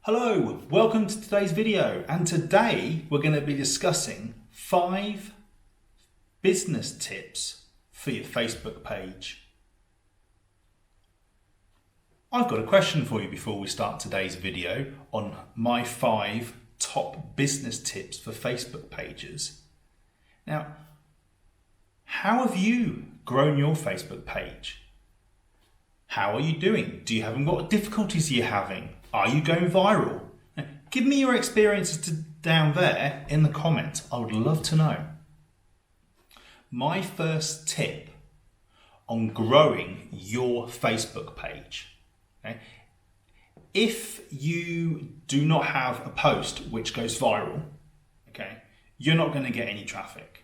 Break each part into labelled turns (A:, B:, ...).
A: Hello, welcome to today's video, and today we're going to be discussing 5 business tips for your Facebook page. I've got a question for you before we start today's video on my 5 top business tips for Facebook pages. Now, how have you grown your Facebook page? How are you doing? Do you have what difficulties are you having? Are you going viral? Now, give me your experiences down there in the comments. I would love to know. My first tip on growing your Facebook page. Okay? If you do not have a post which goes viral, okay, you're not going to get any traffic.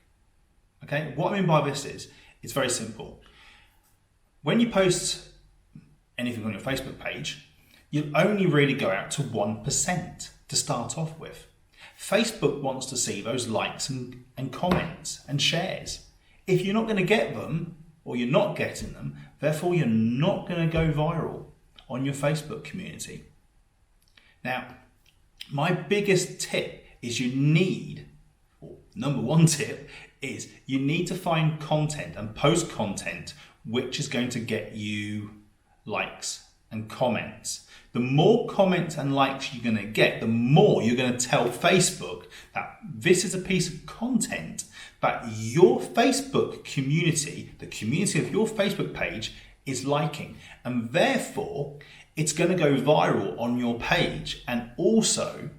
A: Okay? What I mean by this is, it's very simple. When you post anything on your Facebook page, you'll only really go out to 1% to start off with. Facebook wants to see those likes and comments and shares. If you're not going to get them, or you're not getting them, therefore you're not going to go viral on your Facebook community. Now, my biggest tip is number one tip is you need to find content and post content which is going to get you likes and comments. The more comments and likes you're going to get, the more you're going to tell Facebook that this is a piece of content that your Facebook community, the community of your Facebook page, is liking. And therefore, it's going to go viral on your page and also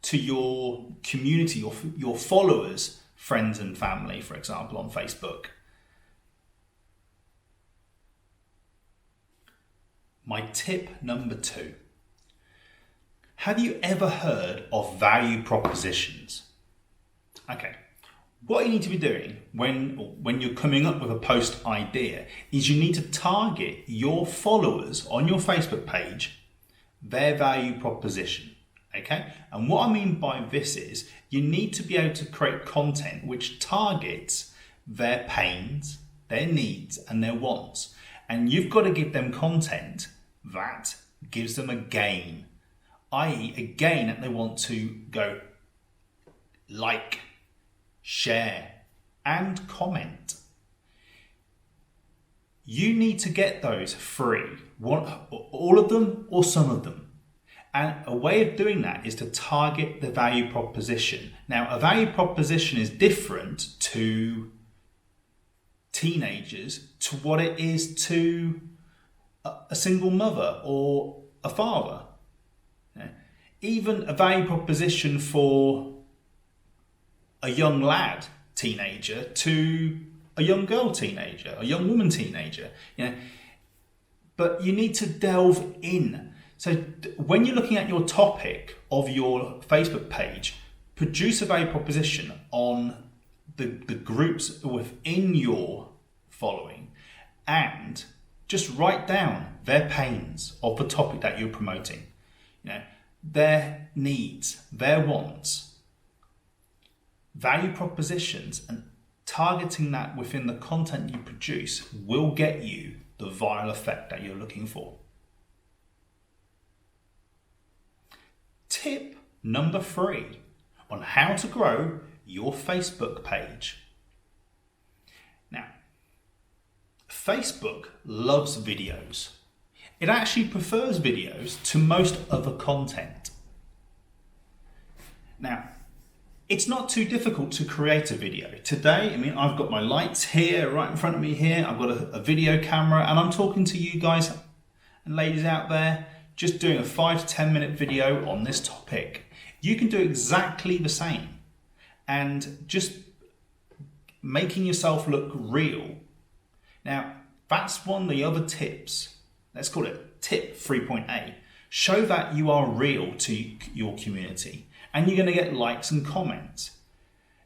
A: to your community, your followers, friends and family, for example, on Facebook. My tip number 2. Have you ever heard of value propositions? Okay, what you need to be doing when you're coming up with a post idea is you need to target your followers on your Facebook page, their value proposition. Okay, and what I mean by this is you need to be able to create content which targets their pains, their needs and their wants. And you've got to give them content that gives them a gain, i.e. a gain that they want to go like, share and comment. You need to get those free, all of them or some of them. And a way of doing that is to target the value proposition. Now, a value proposition is different to teenagers to what it is to a single mother or a father. Even a value proposition for a young lad teenager to a young girl teenager, a young woman teenager. But you need to delve in. So when you're looking at your topic of your Facebook page, produce a value proposition on the groups within your following and just write down their pains of the topic that you're promoting, their needs, their wants, value propositions, and targeting that within the content you produce will get you the viral effect that you're looking for. Tip number 3 on how to grow your Facebook page. Now, Facebook loves videos. It actually prefers videos to most other content. Now, it's not too difficult to create a video. Today, I've got my lights here, right in front of me here. I've got a video camera and I'm talking to you guys and ladies out there, just doing a 5 to 10 minute video on this topic. You can do exactly the same and just making yourself look real. Now, that's one of the other tips. Let's call it tip 3.8. Show that you are real to your community and you're going to get likes and comments.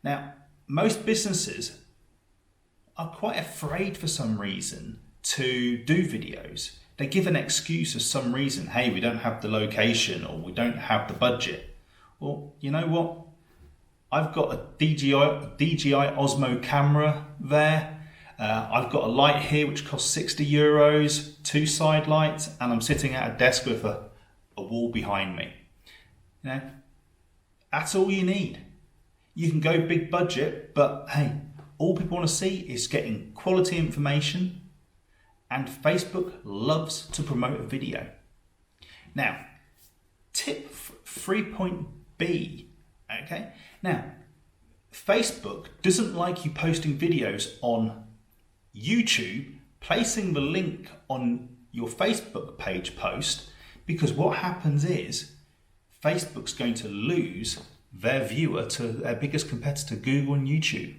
A: Now, most businesses are quite afraid for some reason to do videos. They give an excuse of some reason. Hey, we don't have the location or we don't have the budget. Well, you know what? I've got a DJI Osmo camera there. I've got a light here which costs 60 euros, 2 side lights, and I'm sitting at a desk with a wall behind me. You know, that's all you need. You can go big budget, but hey, all people want to see is getting quality information, and Facebook loves to promote a video. Now, tip 3.B, okay? Now, Facebook doesn't like you posting videos on YouTube, placing the link on your Facebook page post, because what happens is Facebook's going to lose their viewer to their biggest competitor, Google and YouTube.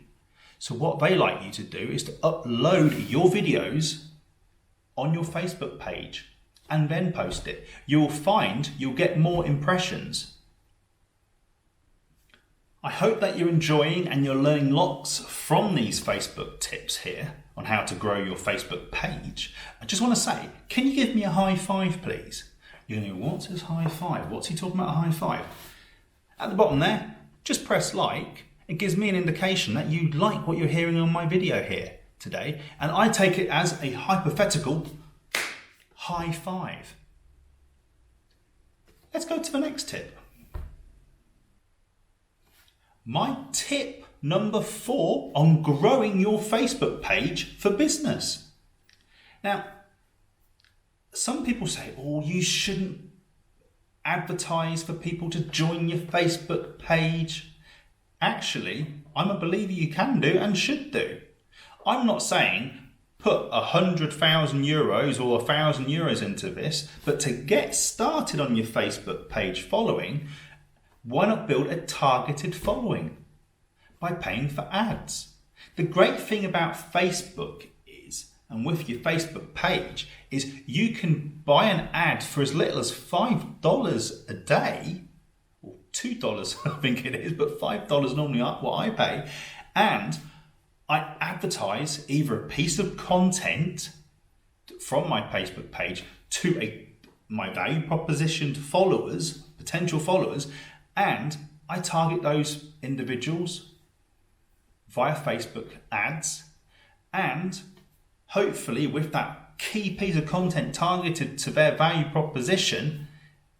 A: So what they like you to do is to upload your videos on your Facebook page and then post it. You'll find you'll get more impressions. I hope that you're enjoying and you're learning lots from these Facebook tips here on how to grow your Facebook page. I just want to say, can you give me a high five, please? You're going to go, what's his high five? What's he talking about a high five? At the bottom there, just press like. It gives me an indication that you like what you're hearing on my video here today, and I take it as a hypothetical high five. Let's go to the next tip. My tip number 4 on growing your Facebook page for business. Now, some people say, oh, you shouldn't advertise for people to join your Facebook page. Actually, I'm a believer you can do and should do. I'm not saying put 100,000 euros or 1,000 euros into this, but to get started on your Facebook page following, why not build a targeted following by paying for ads? The great thing about Facebook is, and with your Facebook page, is you can buy an ad for as little as $5 a day, or $2 I think it is, but $5 normally what I pay, and I advertise either a piece of content from my Facebook page to my value proposition to followers, potential followers, and I target those individuals via Facebook ads, and hopefully with that key piece of content targeted to their value proposition,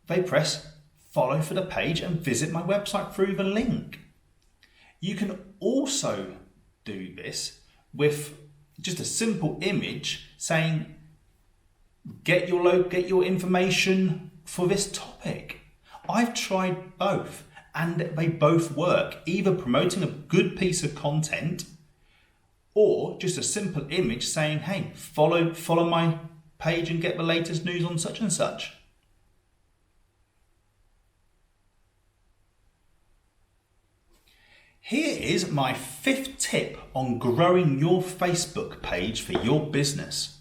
A: they press follow for the page and visit my website through the link. You can also do this with just a simple image saying get your information for this topic. I've tried both and they both work, either promoting a good piece of content or just a simple image saying, hey, follow my page and get the latest news on such and such. Here is my 5th tip on growing your Facebook page for your business.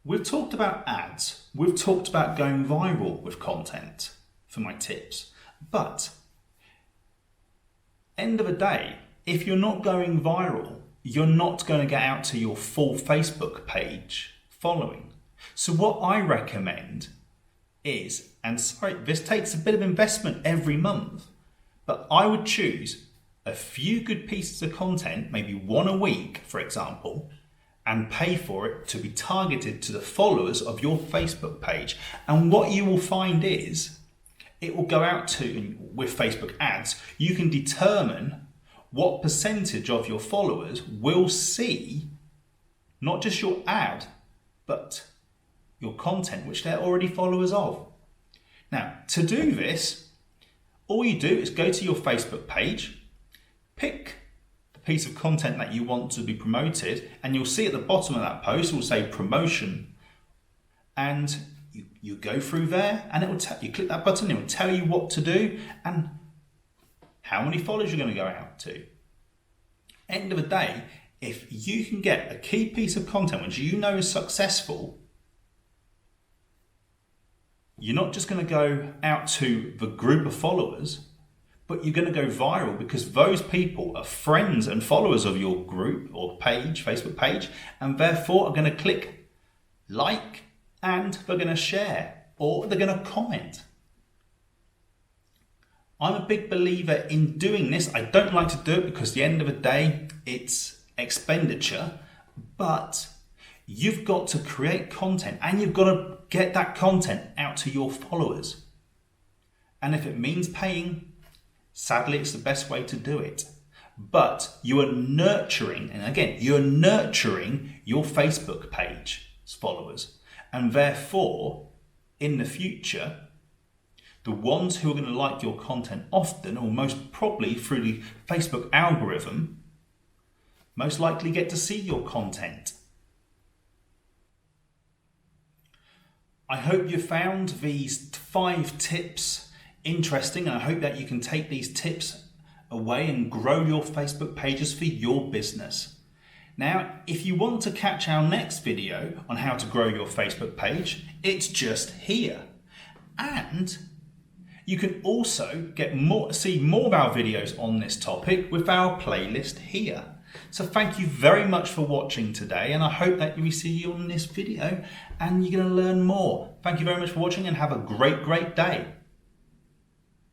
A: We've talked about ads. We've talked about going viral with content for my tips. But end of the day, if you're not going viral, you're not going to get out to your full Facebook page following. So what I recommend is, and sorry, this takes a bit of investment every month, but I would choose a few good pieces of content, maybe one a week, for example, and pay for it to be targeted to the followers of your Facebook page. And what you will find is, it will go out to, with Facebook ads, you can determine what percentage of your followers will see not just your ad, but your content, which they're already followers of. Now, to do this, all you do is go to your Facebook page, pick the piece of content that you want to be promoted, and you'll see at the bottom of that post, it will say promotion. And you go through there and it will you click that button, it will tell you what to do and how many followers you're going to go out to. End of the day, if you can get a key piece of content which you know is successful, you're not just going to go out to the group of followers, but you're going to go viral because those people are friends and followers of your group or page, Facebook page, and therefore are going to click like and they're going to share or they're going to comment. I'm a big believer in doing this. I don't like to do it because at the end of the day, it's expenditure, but you've got to create content and you've got to get that content out to your followers. And if it means paying, sadly, it's the best way to do it. But you are nurturing, and again, you're nurturing your Facebook page's followers. And therefore, in the future, the ones who are going to like your content often, or most probably through the Facebook algorithm, most likely get to see your content. I hope you found these 5 tips interesting, and I hope that you can take these tips away and grow your Facebook pages for your business. Now, if you want to catch our next video on how to grow your Facebook page, it's just here. And you can also see more of our videos on this topic with our playlist here. So thank you very much for watching today, and I hope that we see you on this video and you're going to learn more. Thank you very much for watching, and have a great day.